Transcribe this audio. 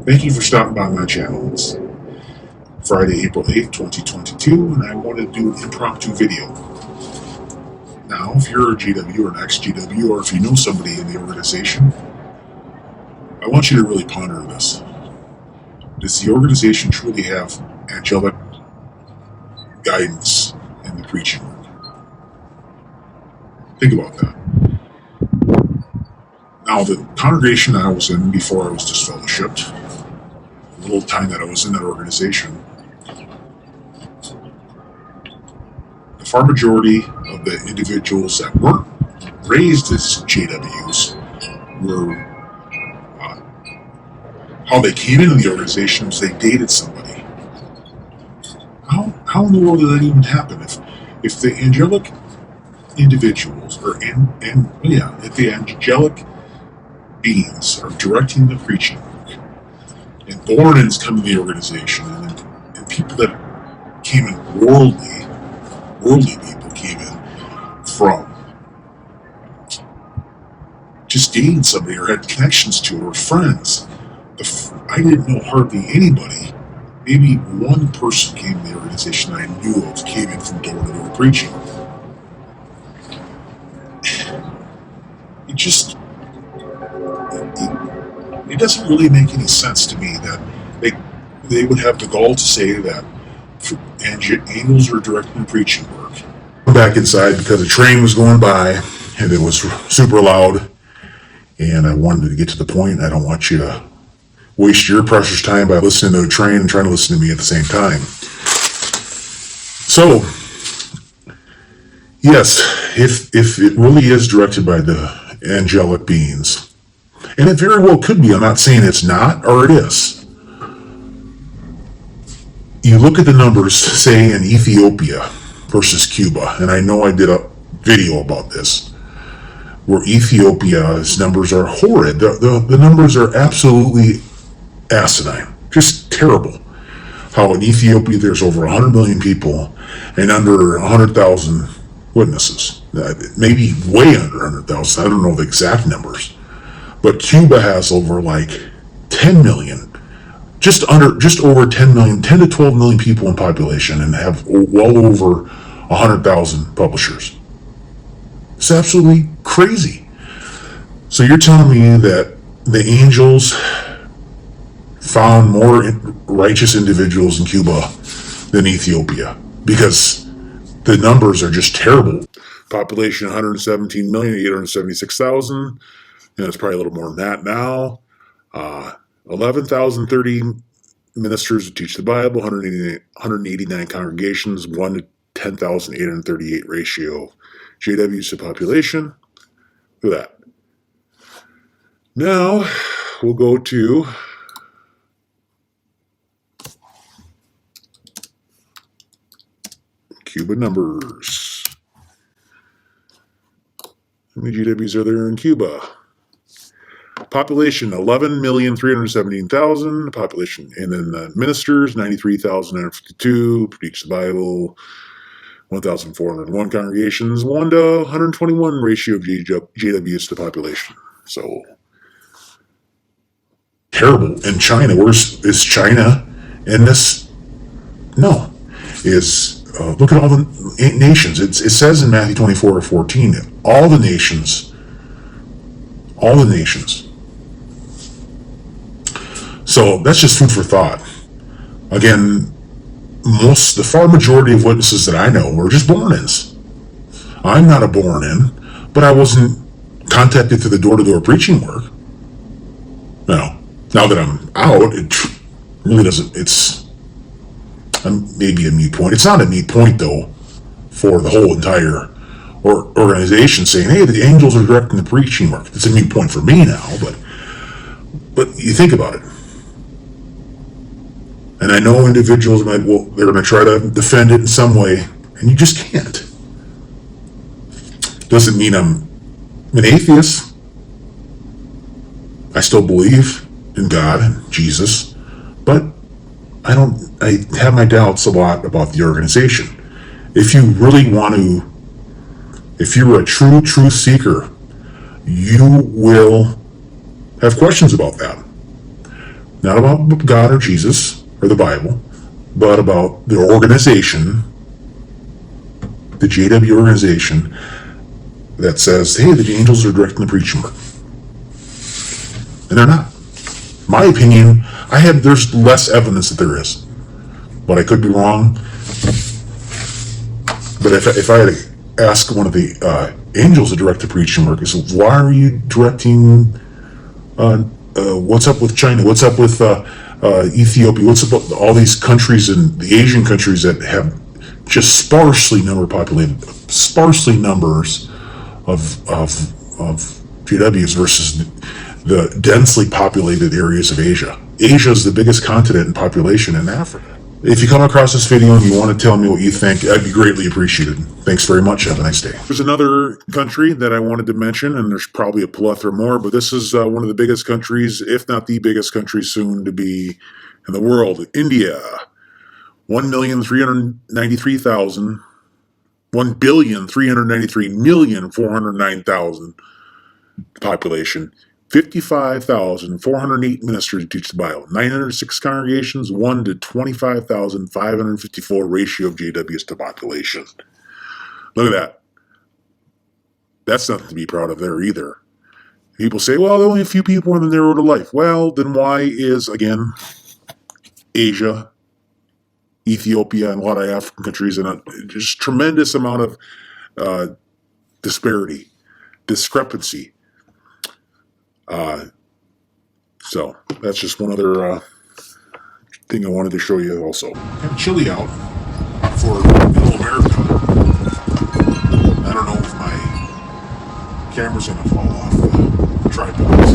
Thank you for stopping by my channel. It's Friday, April 8th, 2022, and I want to do an impromptu video. Now, if you're a GW or an ex-GW, or if you know somebody in the organization, I want you to really ponder this. Does the organization truly have angelic guidance in the preaching work? Think about that. Now, the congregation I was in before I was disfellowshipped, the little time that I was in that organization, the far majority of the individuals that weren't raised as JWs were, how they came into the organization was they dated somebody. How in the world did that even happen? If the angelic individuals, if the angelic beings are directing the preaching work, and born-ins come to the organization, and people that came in worldly people came in from just dating somebody or had connections to it or friends. I didn't know hardly anybody. Maybe one person came to the organization that I knew of came in from door-to-door preaching. It doesn't really make any sense to me that they would have the gall to say that angels are directing the preaching work. Back inside because a train was going by and it was super loud, and I wanted to get to the point. I don't want you to waste your precious time by listening to a train and trying to listen to me at the same time. So, yes, if it really is directed by the angelic beings, and it very well could be, I'm not saying it's not, or it is. You look at the numbers, say, in Ethiopia versus Cuba, and I know I did a video about this, where Ethiopia's numbers are horrid. The numbers are absolutely asinine, just terrible. How in Ethiopia there's over 100 million people and under 100,000 witnesses. Maybe way under 100,000, I don't know the exact numbers. But Cuba has over like 10 million, just over 10 million, 10 to 12 million people in population, and have well over 100,000 publishers. It's absolutely crazy. So you're telling me that the angels found more righteous individuals in Cuba than Ethiopia, because the numbers are just terrible. Population 117,876,000. And it's probably a little more than that now. 11,030 ministers who teach the Bible, 189 congregations, 1 to 10,838 ratio JWs to population. Look at that. Now, we'll go to Cuba numbers. How many GWs are there in Cuba? Population 11,317,000. Population, and then ministers 93,952. Preach the Bible. 1,401 congregations. 1 to 121 ratio of JWs to population. So terrible. In China, is China in this? No. Look at all the nations. It says in Matthew 24:14, all the nations. So that's just food for thought. Again, the far majority of witnesses that I know were just born-ins. I'm not a born-in, but I wasn't contacted to the door-to-door preaching work. Now that I'm out, it really doesn't, it's maybe a moot point. It's not a moot point, though, for the whole entire organization saying, hey, the angels are directing the preaching work. It's a moot point for me now, but you think about it. And I know individuals they're going to try to defend it in some way, and you just can't. Doesn't mean I'm an atheist. I still believe in God and Jesus, but I have my doubts a lot about the organization. If you really want to, if you're a true truth seeker, you will have questions about that. Not about God or Jesus or the Bible, but about the organization, the JW organization, that says, hey, the angels are directing the preaching work. And they're not. My opinion, there's less evidence that there is. But I could be wrong. But if I had to ask one of the angels to direct the preaching work, I said, why are you directing, what's up with China? What's up with Ethiopia? What's up with all these countries and the Asian countries that have just sparsely numbers of JWs versus the densely populated areas of Asia. Asia is the biggest continent in population in Africa. If you come across this video and you want to tell me what you think, I'd be greatly appreciated. Thanks very much. Have a nice day. There's another country that I wanted to mention, and there's probably a plethora more, but this is one of the biggest countries, if not the biggest country soon to be in the world. India. 1,393,409,000 population. 55,408 ministers who teach the Bible. 906 congregations, 1 to 25,554 ratio of JWs to population. Look at that. That's nothing to be proud of there either. People say, well, there are only a few people on the narrow road to life. Well, then why is, again, Asia, Ethiopia, and a lot of African countries, and just tremendous amount of discrepancy. So that's just one other thing I wanted to show you also. Kind of chilly out for middle America. I don't know if my camera's gonna fall off the tripod.